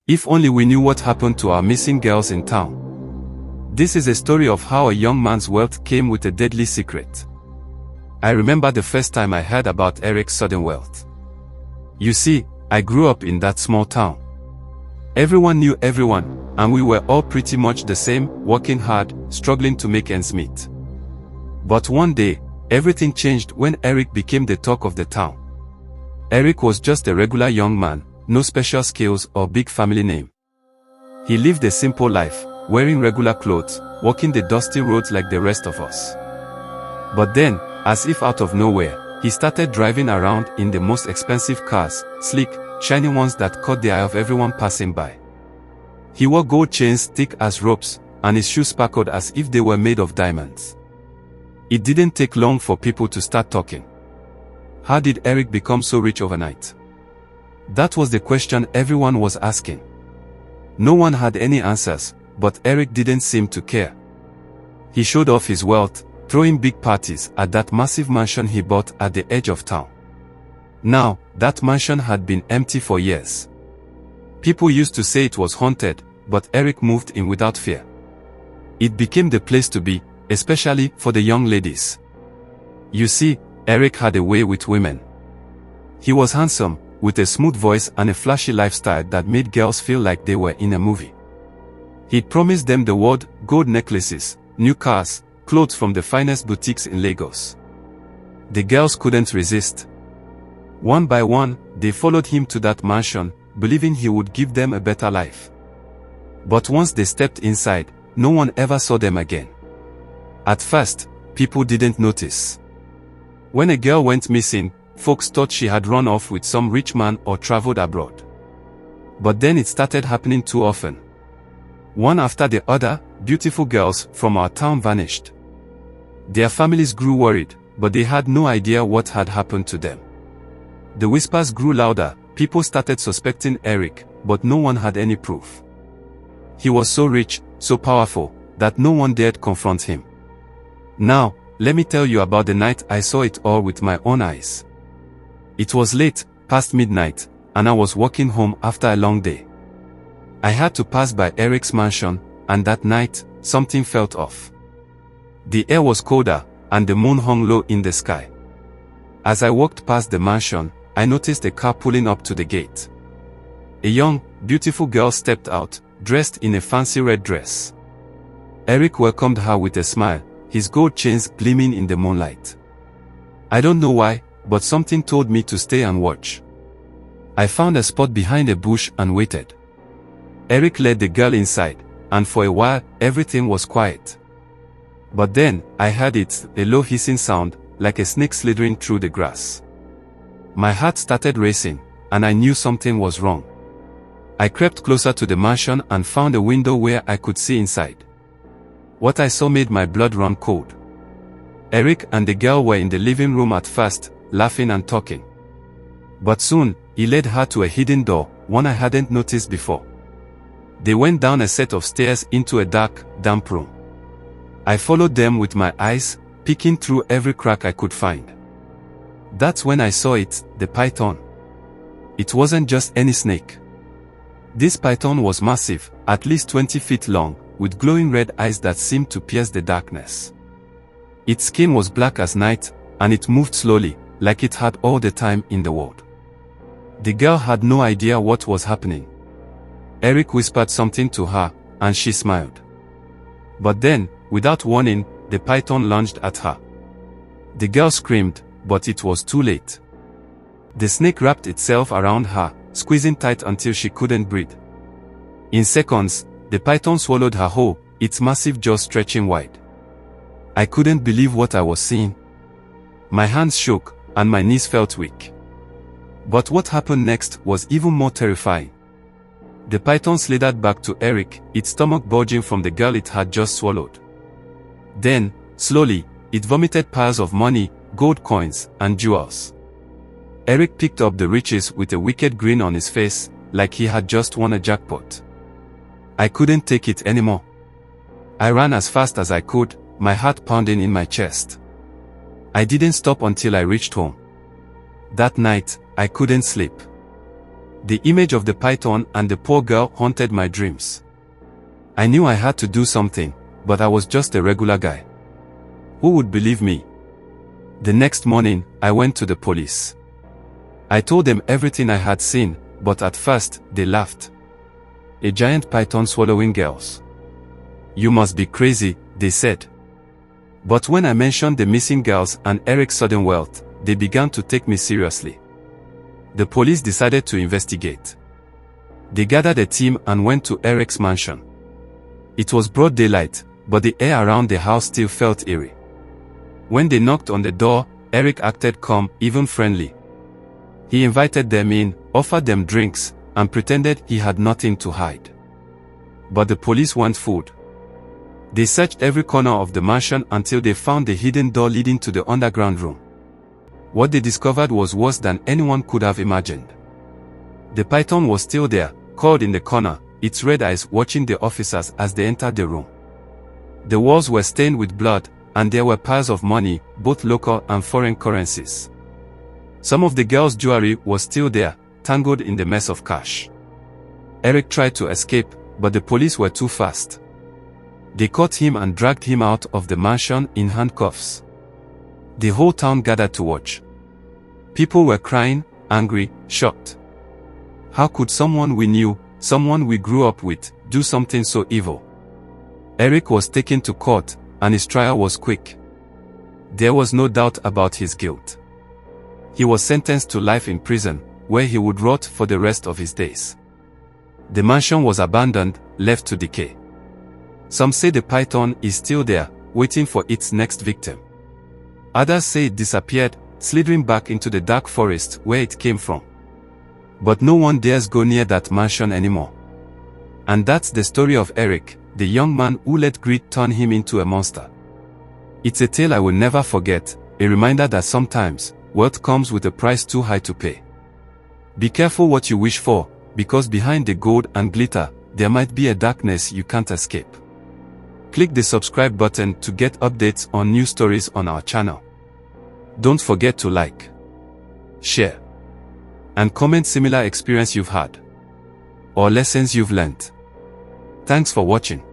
If only we knew what happened to our missing girls in town. This is a story of how a young man's wealth came with a deadly secret. I remember the first time I heard about Eric's sudden wealth. You see, I grew up in that small town. Everyone knew everyone, and we were all pretty much the same, working hard, struggling to make ends meet. But one day, everything changed when Eric became the talk of the town. Eric was just a regular young man, no special skills or big family name. He lived a simple life, wearing regular clothes, walking the dusty roads like the rest of us. But then, as if out of nowhere, he started driving around in the most expensive cars, sleek, shiny ones that caught the eye of everyone passing by. He wore gold chains thick as ropes, and his shoes sparkled as if they were made of diamonds. It didn't take long for people to start talking. How did Eric become so rich overnight? That was the question everyone was asking. No one had any answers, but Eric didn't seem to care. He showed off his wealth, throwing big parties at that massive mansion he bought at the edge of town. Now, that mansion had been empty for years. People used to say it was haunted, but Eric moved in without fear. It became the place to be, especially for the young ladies. You see, Eric had a way with women. He was handsome, with a smooth voice and a flashy lifestyle that made girls feel like they were in a movie. He'd promised them the world, gold necklaces, new cars, clothes from the finest boutiques in Lagos. The girls couldn't resist. One by one, they followed him to that mansion, believing he would give them a better life. But once they stepped inside, no one ever saw them again. At first, people didn't notice. When a girl went missing, folks thought she had run off with some rich man or traveled abroad. But then it started happening too often. One after the other, beautiful girls from our town vanished. Their families grew worried, but they had no idea what had happened to them. The whispers grew louder, people started suspecting Eric, but no one had any proof. He was so rich, so powerful, that no one dared confront him. Now, let me tell you about the night I saw it all with my own eyes. It was late, past midnight, and I was walking home after a long day. I had to pass by Eric's mansion, and that night, something felt off. The air was colder, and the moon hung low in the sky. As I walked past the mansion, I noticed a car pulling up to the gate. A young, beautiful girl stepped out, dressed in a fancy red dress. Eric welcomed her with a smile, his gold chains gleaming in the moonlight. I don't know why, but something told me to stay and watch. I found a spot behind a bush and waited. Eric led the girl inside, and for a while, everything was quiet. But then, I heard it, a low hissing sound, like a snake slithering through the grass. My heart started racing, and I knew something was wrong. I crept closer to the mansion and found a window where I could see inside. What I saw made my blood run cold. Eric and the girl were in the living room at first, laughing and talking. But soon, he led her to a hidden door, one I hadn't noticed before. They went down a set of stairs into a dark, damp room. I followed them with my eyes, peeking through every crack I could find. That's when I saw it, the python. It wasn't just any snake. This python was massive, at least 20 feet long, with glowing red eyes that seemed to pierce the darkness. Its skin was black as night, and it moved slowly, like it had all the time in the world. The girl had no idea what was happening. Eric whispered something to her, and she smiled. But then, without warning, the python lunged at her. The girl screamed, but it was too late. The snake wrapped itself around her, squeezing tight until she couldn't breathe. In seconds, the python swallowed her whole, its massive jaws stretching wide. I couldn't believe what I was seeing. My hands shook, and my knees felt weak. But what happened next was even more terrifying. The python slithered back to Eric, its stomach bulging from the girl it had just swallowed. Then, slowly, it vomited piles of money, gold coins, and jewels. Eric picked up the riches with a wicked grin on his face, like he had just won a jackpot. I couldn't take it anymore. I ran as fast as I could, my heart pounding in my chest. I didn't stop until I reached home. That night, I couldn't sleep. The image of the python and the poor girl haunted my dreams. I knew I had to do something, but I was just a regular guy. Who would believe me? The next morning, I went to the police. I told them everything I had seen, but at first, they laughed. A giant python swallowing girls. You must be crazy, they said. But when I mentioned the missing girls and Eric's sudden wealth, they began to take me seriously. The police decided to investigate. They gathered a team and went to Eric's mansion. It was broad daylight, but the air around the house still felt eerie. When they knocked on the door, Eric acted calm, even friendly. He invited them in, offered them drinks, and pretended he had nothing to hide. But the police weren't fooled. They searched every corner of the mansion until they found the hidden door leading to the underground room. What they discovered was worse than anyone could have imagined. The python was still there, curled in the corner, its red eyes watching the officers as they entered the room. The walls were stained with blood, and there were piles of money, both local and foreign currencies. Some of the girls' jewelry was still there, tangled in the mess of cash. Eric tried to escape, but the police were too fast. They caught him and dragged him out of the mansion in handcuffs. The whole town gathered to watch. People were crying, angry, shocked. How could someone we knew, someone we grew up with, do something so evil? Eric was taken to court, and his trial was quick. There was no doubt about his guilt. He was sentenced to life in prison, where he would rot for the rest of his days. The mansion was abandoned, left to decay. Some say the python is still there, waiting for its next victim. Others say it disappeared, slithering back into the dark forest where it came from. But no one dares go near that mansion anymore. And that's the story of Eric, the young man who let greed turn him into a monster. It's a tale I will never forget, a reminder that sometimes, wealth comes with a price too high to pay. Be careful what you wish for, because behind the gold and glitter, there might be a darkness you can't escape. Click the subscribe button to get updates on new stories on our channel. Don't forget to like, share, and comment similar experience you've had, or lessons you've learned. Thanks for watching.